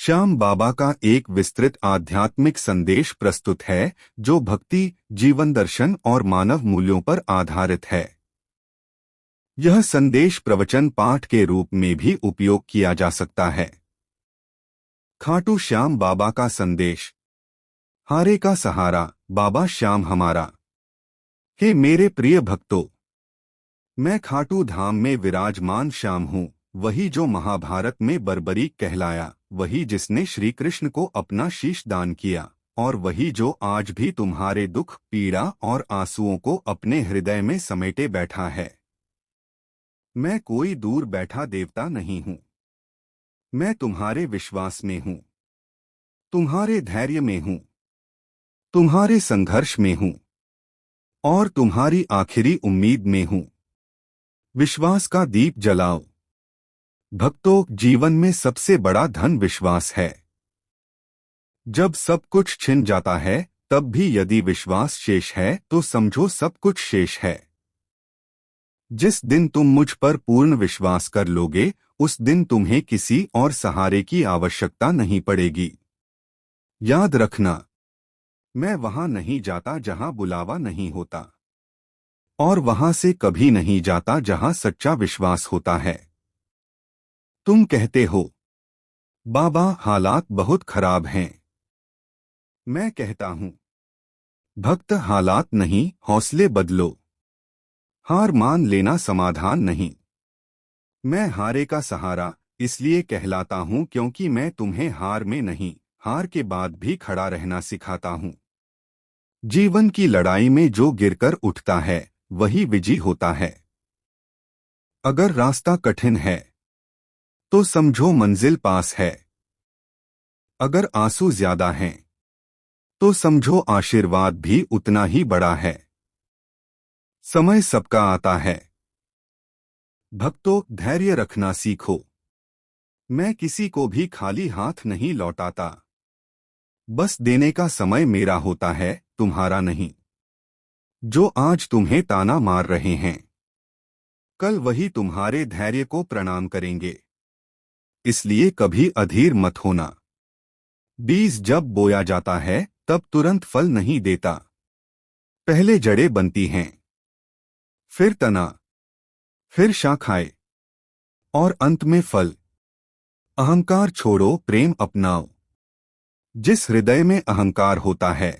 श्याम बाबा का एक विस्तृत आध्यात्मिक संदेश प्रस्तुत है जो भक्ति, जीवन दर्शन और मानव मूल्यों पर आधारित है। यह संदेश प्रवचन पाठ के रूप में भी उपयोग किया जा सकता है। खाटू श्याम बाबा का संदेश। हारे का सहारा, बाबा श्याम हमारा। हे मेरे प्रिय भक्तों, मैं खाटू धाम में विराजमान श्याम हूँ, वही जो महाभारत में बर्बरीक कहलाया, वही जिसने श्री कृष्ण को अपना शीश दान किया, और वही जो आज भी तुम्हारे दुख, पीड़ा और आंसुओं को अपने हृदय में समेटे बैठा है। मैं कोई दूर बैठा देवता नहीं हूँ। मैं तुम्हारे विश्वास में हूँ, तुम्हारे धैर्य में हूँ, तुम्हारे संघर्ष में हूँ और तुम्हारी आखिरी उम्मीद में हूँ। विश्वास का दीप जलाओ। भक्तों, जीवन में सबसे बड़ा धन विश्वास है। जब सब कुछ छिन जाता है, तब भी यदि विश्वास शेष है तो समझो सब कुछ शेष है। जिस दिन तुम मुझ पर पूर्ण विश्वास कर लोगे, उस दिन तुम्हें किसी और सहारे की आवश्यकता नहीं पड़ेगी। याद रखना, मैं वहां नहीं जाता जहां बुलावा नहीं होता, और वहां से कभी नहीं जाता जहां सच्चा विश्वास होता है। तुम कहते हो, बाबा हालात बहुत खराब हैं। मैं कहता हूं, भक्त हालात नहीं, हौसले बदलो। हार मान लेना समाधान नहीं। मैं हारे का सहारा इसलिए कहलाता हूं क्योंकि मैं तुम्हें हार में नहीं, हार के बाद भी खड़ा रहना सिखाता हूं। जीवन की लड़ाई में जो गिरकर उठता है वही विजयी होता है। अगर रास्ता कठिन है तो समझो मंजिल पास है। अगर आंसू ज्यादा हैं तो समझो आशीर्वाद भी उतना ही बड़ा है। समय सबका आता है। भक्तों, धैर्य रखना सीखो। मैं किसी को भी खाली हाथ नहीं लौटाता। बस देने का समय मेरा होता है, तुम्हारा नहीं। जो आज तुम्हें ताना मार रहे हैं, कल वही तुम्हारे धैर्य को प्रणाम करेंगे। इसलिए कभी अधीर मत होना। बीज जब बोया जाता है तब तुरंत फल नहीं देता। पहले जड़ें बनती हैं, फिर तना, फिर शाखाएं और अंत में फल। अहंकार छोड़ो, प्रेम अपनाओ। जिस हृदय में अहंकार होता है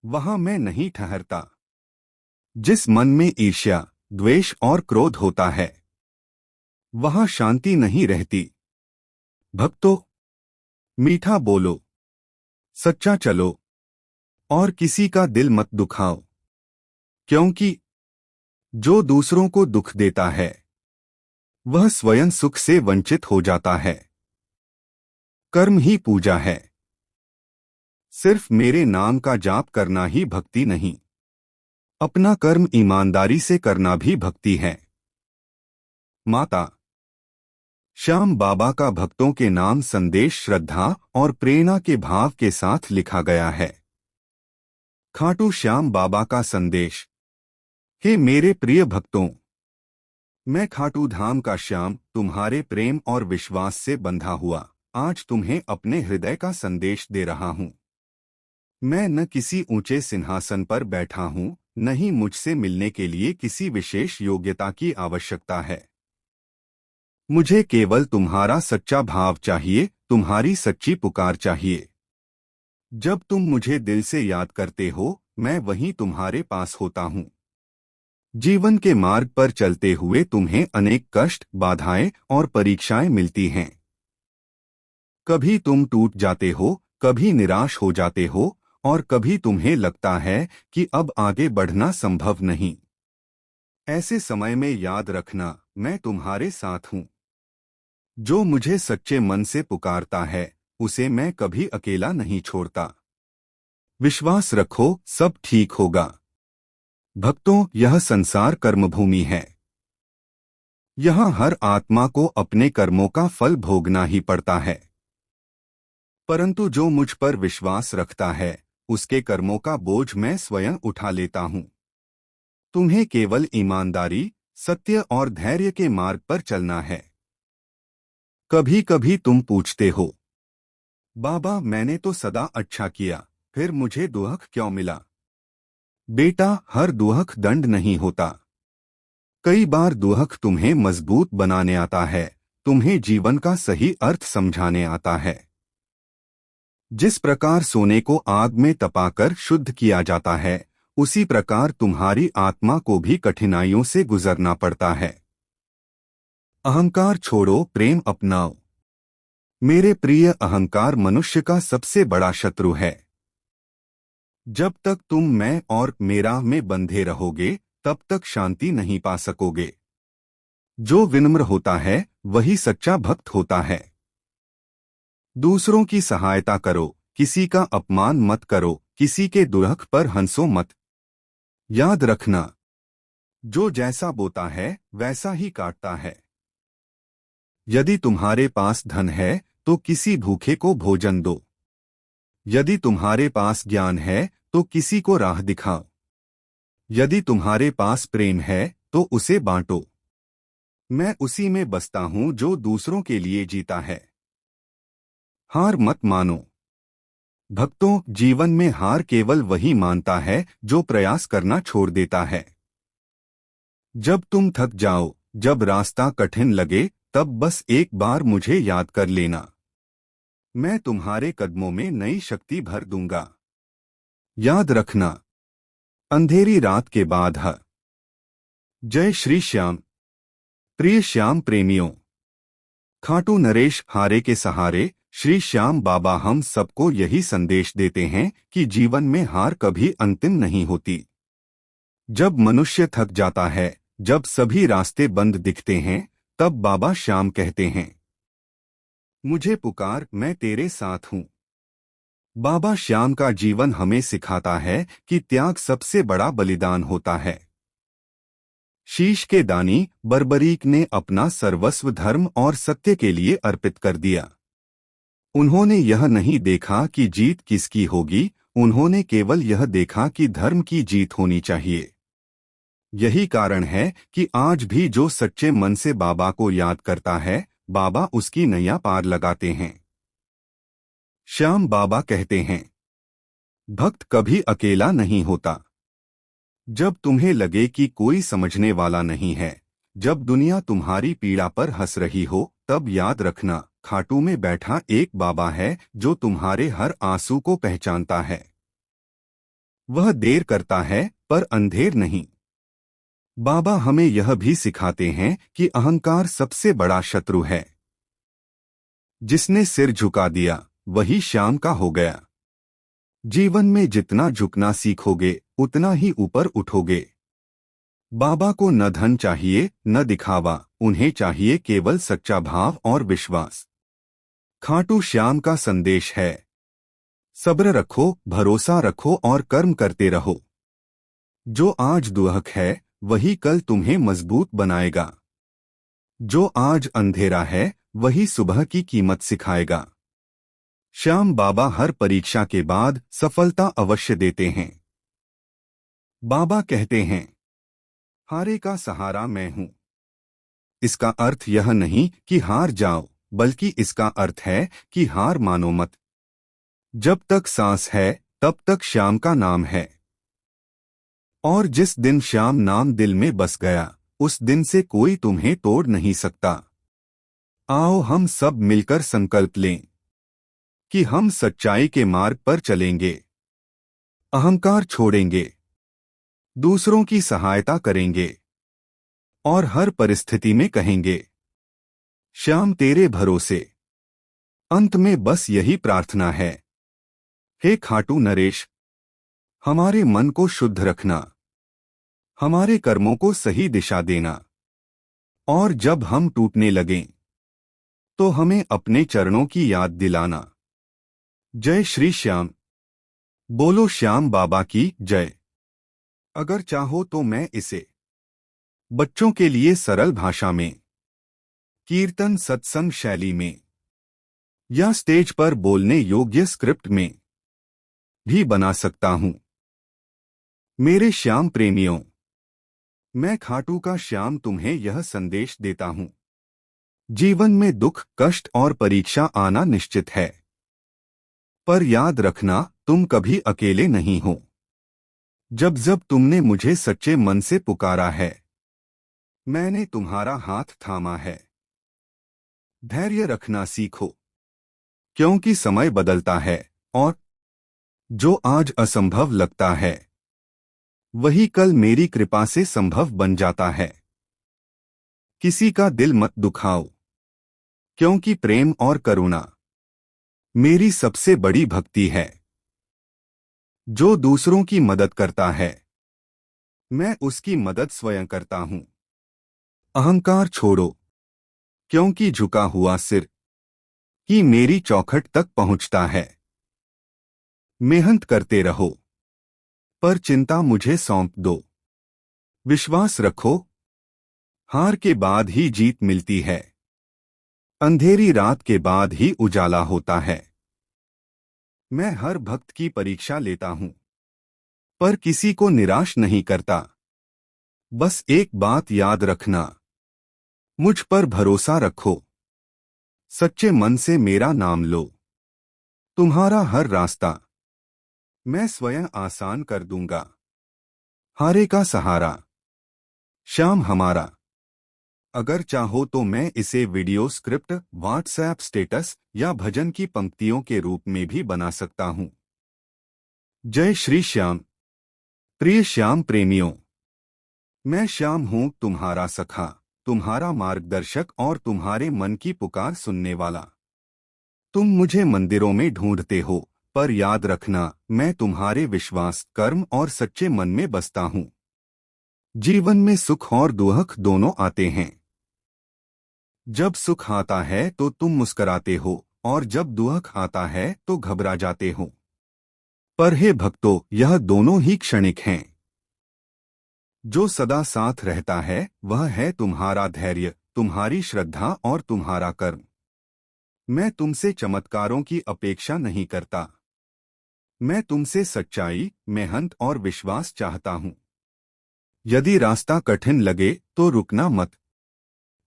वहां मैं नहीं ठहरता। जिस मन में ईर्ष्या, द्वेष और क्रोध होता है वहां शांति नहीं रहती। भक्तों, मीठा बोलो, सच्चा चलो और किसी का दिल मत दुखाओ, क्योंकि जो दूसरों को दुख देता है वह स्वयं सुख से वंचित हो जाता है। कर्म ही पूजा है। सिर्फ मेरे नाम का जाप करना ही भक्ति नहीं, अपना कर्म ईमानदारी से करना भी भक्ति है। माता श्याम बाबा का भक्तों के नाम संदेश श्रद्धा और प्रेरणा के भाव के साथ लिखा गया है। खाटू श्याम बाबा का संदेश। हे मेरे प्रिय भक्तों, मैं खाटू धाम का श्याम तुम्हारे प्रेम और विश्वास से बंधा हुआ आज तुम्हें अपने हृदय का संदेश दे रहा हूं। मैं न किसी ऊंचे सिंहासन पर बैठा हूं, न ही मुझसे मिलने के लिए किसी विशेष योग्यता की आवश्यकता है। मुझे केवल तुम्हारा सच्चा भाव चाहिए, तुम्हारी सच्ची पुकार चाहिए। जब तुम मुझे दिल से याद करते हो, मैं वहीं तुम्हारे पास होता हूँ। जीवन के मार्ग पर चलते हुए तुम्हें अनेक कष्ट, बाधाएं और परीक्षाएं मिलती हैं। कभी तुम टूट जाते हो, कभी निराश हो जाते हो और कभी तुम्हें लगता है कि अब आगे बढ़ना संभव नहीं। ऐसे समय में याद रखना, मैं तुम्हारे साथ हूँ। जो मुझे सच्चे मन से पुकारता है उसे मैं कभी अकेला नहीं छोड़ता। विश्वास रखो, सब ठीक होगा। भक्तों, यह संसार कर्मभूमि है। यहाँ हर आत्मा को अपने कर्मों का फल भोगना ही पड़ता है। परंतु जो मुझ पर विश्वास रखता है उसके कर्मों का बोझ मैं स्वयं उठा लेता हूँ। तुम्हें केवल ईमानदारी, सत्य और धैर्य के मार्ग पर चलना है। कभी कभी तुम पूछते हो, बाबा मैंने तो सदा अच्छा किया, फिर मुझे दुहक क्यों मिला? बेटा, हर दुहक दंड नहीं होता। कई बार दुहक तुम्हें मजबूत बनाने आता है, तुम्हें जीवन का सही अर्थ समझाने आता है। जिस प्रकार सोने को आग में तपाकर शुद्ध किया जाता है, उसी प्रकार तुम्हारी आत्मा को भी कठिनाइयों से गुजरना पड़ता है। अहंकार छोड़ो, प्रेम अपनाओ। मेरे प्रिय, अहंकार मनुष्य का सबसे बड़ा शत्रु है। जब तक तुम मैं और मेरा में बंधे रहोगे, तब तक शांति नहीं पा सकोगे। जो विनम्र होता है वही सच्चा भक्त होता है। दूसरों की सहायता करो, किसी का अपमान मत करो, किसी के दुरख पर हंसो मत। याद रखना, जो जैसा बोता है वैसा ही काटता है। यदि तुम्हारे पास धन है तो किसी भूखे को भोजन दो। यदि तुम्हारे पास ज्ञान है तो किसी को राह दिखाओ। यदि तुम्हारे पास प्रेम है तो उसे बांटो। मैं उसी में बसता हूं जो दूसरों के लिए जीता है। हार मत मानो। भक्तों, जीवन में हार केवल वही मानता है जो प्रयास करना छोड़ देता है। जब तुम थक जाओ, जब रास्ता कठिन लगे, तब बस एक बार मुझे याद कर लेना। मैं तुम्हारे कदमों में नई शक्ति भर दूंगा। याद रखना, अंधेरी रात के बाद है। जय श्री श्याम। प्रिय श्याम प्रेमियों, खाटू नरेश हारे के सहारे श्री श्याम बाबा हम सबको यही संदेश देते हैं कि जीवन में हार कभी अंतिम नहीं होती। जब मनुष्य थक जाता है, जब सभी रास्ते बंद दिखते हैं, तब बाबा श्याम कहते हैं, मुझे पुकार, मैं तेरे साथ हूँ। बाबा श्याम का जीवन हमें सिखाता है कि त्याग सबसे बड़ा बलिदान होता है। शीश के दानी बर्बरीक ने अपना सर्वस्व धर्म और सत्य के लिए अर्पित कर दिया। उन्होंने यह नहीं देखा कि जीत किसकी होगी, उन्होंने केवल यह देखा कि धर्म की जीत होनी चाहिए। यही कारण है कि आज भी जो सच्चे मन से बाबा को याद करता है, बाबा उसकी नैया पार लगाते हैं। श्याम बाबा कहते हैं, भक्त कभी अकेला नहीं होता। जब तुम्हें लगे कि कोई समझने वाला नहीं है, जब दुनिया तुम्हारी पीड़ा पर हंस रही हो, तब याद रखना, खाटू में बैठा एक बाबा है जो तुम्हारे हर आंसू को पहचानता है। वह देर करता है पर अंधेर नहीं। बाबा हमें यह भी सिखाते हैं कि अहंकार सबसे बड़ा शत्रु है। जिसने सिर झुका दिया वही श्याम का हो गया। जीवन में जितना झुकना सीखोगे उतना ही ऊपर उठोगे। बाबा को न धन चाहिए न दिखावा, उन्हें चाहिए केवल सच्चा भाव और विश्वास। खाटू श्याम का संदेश है, सब्र रखो, भरोसा रखो और कर्म करते रहो। जो आज दुहक है वही कल तुम्हें मजबूत बनाएगा। जो आज अंधेरा है वही सुबह की कीमत सिखाएगा। श्याम बाबा हर परीक्षा के बाद सफलता अवश्य देते हैं। बाबा कहते हैं, हारे का सहारा मैं हूं। इसका अर्थ यह नहीं कि हार जाओ, बल्कि इसका अर्थ है कि हार मानो मत। जब तक सांस है तब तक श्याम का नाम है। और जिस दिन श्याम नाम दिल में बस गया, उस दिन से कोई तुम्हें तोड़ नहीं सकता। आओ हम सब मिलकर संकल्प लें कि हम सच्चाई के मार्ग पर चलेंगे, अहंकार छोड़ेंगे, दूसरों की सहायता करेंगे और हर परिस्थिति में कहेंगे, श्याम तेरे भरोसे। अंत में बस यही प्रार्थना है, हे खाटू नरेश, हमारे मन को शुद्ध रखना, हमारे कर्मों को सही दिशा देना, और जब हम टूटने लगें तो हमें अपने चरणों की याद दिलाना। जय श्री श्याम। बोलो श्याम बाबा की जय। अगर चाहो तो मैं इसे बच्चों के लिए सरल भाषा में, कीर्तन सत्संग शैली में या स्टेज पर बोलने योग्य स्क्रिप्ट में भी बना सकता हूं। मेरे श्याम प्रेमियों, मैं खाटू का श्याम तुम्हें यह संदेश देता हूं, जीवन में दुख, कष्ट और परीक्षा आना निश्चित है। पर याद रखना, तुम कभी अकेले नहीं हो। जब जब तुमने मुझे सच्चे मन से पुकारा है, मैंने तुम्हारा हाथ थामा है। धैर्य रखना सीखो, क्योंकि समय बदलता है, और जो आज असंभव लगता है वही कल मेरी कृपा से संभव बन जाता है। किसी का दिल मत दुखाओ, क्योंकि प्रेम और करुणा मेरी सबसे बड़ी भक्ति है। जो दूसरों की मदद करता है, मैं उसकी मदद स्वयं करता हूं। अहंकार छोड़ो, क्योंकि झुका हुआ सिर ही मेरी चौखट तक पहुंचता है। मेहनत करते रहो, पर चिंता मुझे सौंप दो। विश्वास रखो, हार के बाद ही जीत मिलती है। अंधेरी रात के बाद ही उजाला होता है। मैं हर भक्त की परीक्षा लेता हूं, पर किसी को निराश नहीं करता। बस एक बात याद रखना, मुझ पर भरोसा रखो। सच्चे मन से मेरा नाम लो, तुम्हारा हर रास्ता मैं स्वयं आसान कर दूंगा। हारे का सहारा, श्याम हमारा। अगर चाहो तो मैं इसे वीडियो स्क्रिप्ट, व्हाट्सएप स्टेटस या भजन की पंक्तियों के रूप में भी बना सकता हूं। जय श्री श्याम। प्रिय श्याम प्रेमियों, मैं श्याम हूं, तुम्हारा सखा, तुम्हारा मार्गदर्शक और तुम्हारे मन की पुकार सुनने वाला। तुम मुझे मंदिरों में ढूंढते हो, पर याद रखना, मैं तुम्हारे विश्वास, कर्म और सच्चे मन में बसता हूं। जीवन में सुख और दुख दोनों आते हैं। जब सुख आता है तो तुम मुस्कराते हो, और जब दुख आता है तो घबरा जाते हो। पर हे भक्तों, यह दोनों ही क्षणिक हैं। जो सदा साथ रहता है वह है तुम्हारा धैर्य, तुम्हारी श्रद्धा और तुम्हारा कर्म। मैं तुमसे चमत्कारों की अपेक्षा नहीं करता। मैं तुमसे सच्चाई, मेहनत और विश्वास चाहता हूं। यदि रास्ता कठिन लगे तो रुकना मत।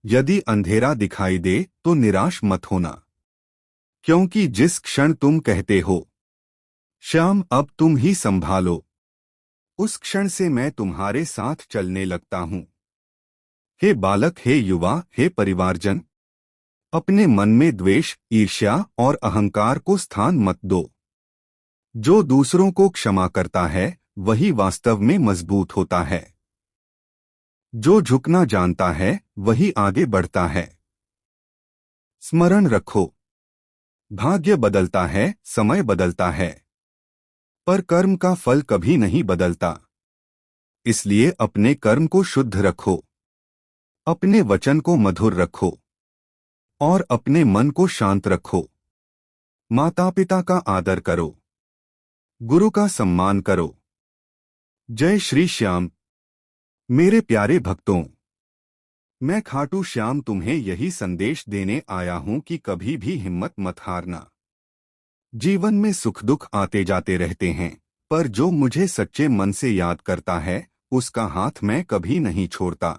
यदि अंधेरा दिखाई दे तो निराश मत होना, क्योंकि जिस क्षण तुम कहते हो श्याम अब तुम ही संभालो, उस क्षण से मैं तुम्हारे साथ चलने लगता हूं। हे बालक, हे युवा, हे परिवारजन, अपने मन में द्वेष, ईर्ष्या और अहंकार को स्थान मत दो। जो दूसरों को क्षमा करता है वही वास्तव में मजबूत होता है। जो झुकना जानता है वही आगे बढ़ता है। स्मरण रखो, भाग्य बदलता है, समय बदलता है, पर कर्म का फल कभी नहीं बदलता। इसलिए अपने कर्म को शुद्ध रखो, अपने वचन को मधुर रखो और अपने मन को शांत रखो। माता पिता का आदर करो, गुरु का सम्मान करो। जय श्री श्याम। मेरे प्यारे भक्तों, मैं खाटू श्याम तुम्हें यही संदेश देने आया हूं कि कभी भी हिम्मत मत हारना। जीवन में सुख दुख आते जाते रहते हैं, पर जो मुझे सच्चे मन से याद करता है उसका हाथ मैं कभी नहीं छोड़ता।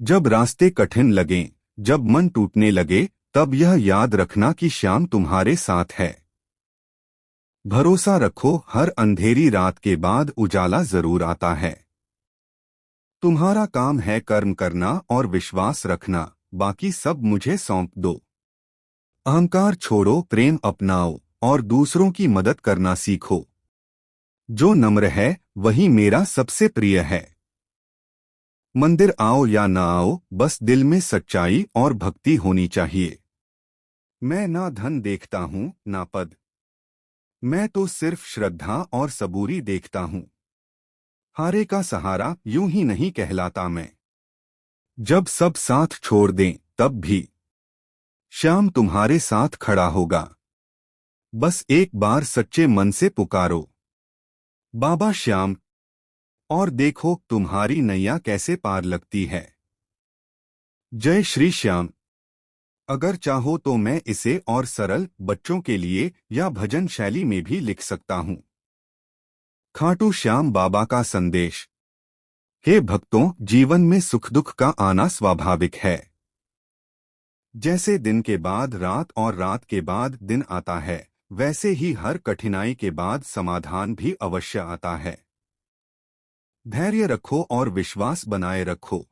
जब रास्ते कठिन लगें, जब मन टूटने लगे, तब यह याद रखना कि श्याम तुम्हारे साथ है। भरोसा रखो, हर अंधेरी रात के बाद उजाला जरूर आता है। तुम्हारा काम है कर्म करना और विश्वास रखना, बाकी सब मुझे सौंप दो। अहंकार छोड़ो, प्रेम अपनाओ और दूसरों की मदद करना सीखो। जो नम्र है वही मेरा सबसे प्रिय है। मंदिर आओ या न आओ, बस दिल में सच्चाई और भक्ति होनी चाहिए। मैं ना धन देखता हूँ ना पद, मैं तो सिर्फ श्रद्धा और सबूरी देखता हूँ। हारे का सहारा यूं ही नहीं कहलाता मैं। जब सब साथ छोड़ दें तब भी श्याम तुम्हारे साथ खड़ा होगा। बस एक बार सच्चे मन से पुकारो, बाबा श्याम, और देखो तुम्हारी नैया कैसे पार लगती है। जय श्री श्याम। अगर चाहो तो मैं इसे और सरल बच्चों के लिए या भजन शैली में भी लिख सकता हूं। खाटू श्याम बाबा का संदेश। हे भक्तों, जीवन में सुख दुख का आना स्वाभाविक है। जैसे दिन के बाद रात और रात के बाद दिन आता है, वैसे ही हर कठिनाई के बाद समाधान भी अवश्य आता है। धैर्य रखो और विश्वास बनाए रखो।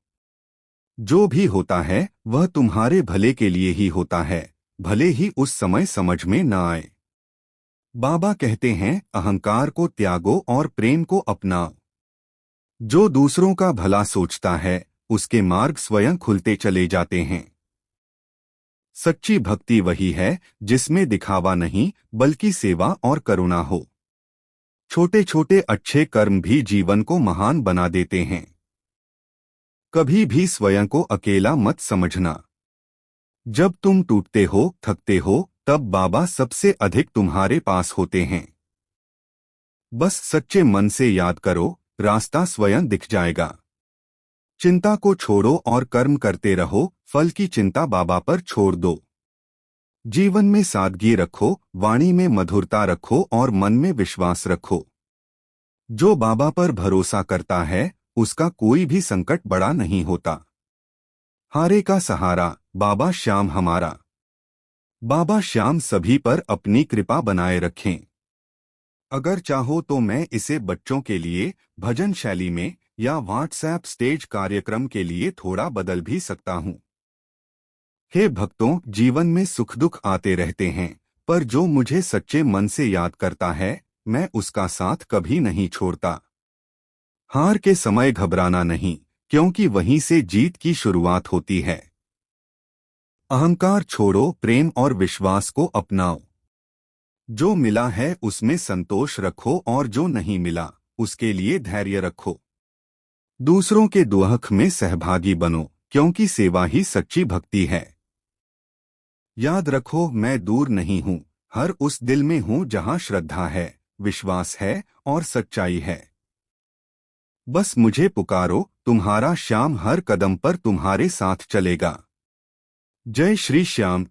जो भी होता है वह तुम्हारे भले के लिए ही होता है, भले ही उस समय समझ में न आए। बाबा कहते हैं, अहंकार को त्यागो और प्रेम को अपनाओ। जो दूसरों का भला सोचता है उसके मार्ग स्वयं खुलते चले जाते हैं। सच्ची भक्ति वही है जिसमें दिखावा नहीं बल्कि सेवा और करुणा हो। छोटे छोटे अच्छे कर्म भी जीवन को महान बना देते हैं। कभी भी स्वयं को अकेला मत समझना। जब तुम टूटते हो, थकते हो, तब बाबा सबसे अधिक तुम्हारे पास होते हैं। बस सच्चे मन से याद करो, रास्ता स्वयं दिख जाएगा। चिंता को छोड़ो और कर्म करते रहो, फल की चिंता बाबा पर छोड़ दो। जीवन में सादगी रखो, वाणी में मधुरता रखो और मन में विश्वास रखो। जो बाबा पर भरोसा करता है उसका कोई भी संकट बड़ा नहीं होता। हारे का सहारा बाबा श्याम हमारा। बाबा श्याम सभी पर अपनी कृपा बनाए रखें। अगर चाहो तो मैं इसे बच्चों के लिए भजन शैली में या व्हाट्सएप स्टेज कार्यक्रम के लिए थोड़ा बदल भी सकता हूँ। हे भक्तों, जीवन में सुख दुख आते रहते हैं, पर जो मुझे सच्चे मन से याद करता है मैं उसका साथ कभी नहीं छोड़ता। हार के समय घबराना नहीं, क्योंकि वहीं से जीत की शुरुआत होती है। अहंकार छोड़ो, प्रेम और विश्वास को अपनाओ। जो मिला है उसमें संतोष रखो और जो नहीं मिला उसके लिए धैर्य रखो। दूसरों के दुख में सहभागी बनो, क्योंकि सेवा ही सच्ची भक्ति है। याद रखो, मैं दूर नहीं हूँ, हर उस दिल में हूँ जहाँ श्रद्धा है, विश्वास है और सच्चाई है। बस मुझे पुकारो, तुम्हारा श्याम हर कदम पर तुम्हारे साथ चलेगा। जय श्री श्याम।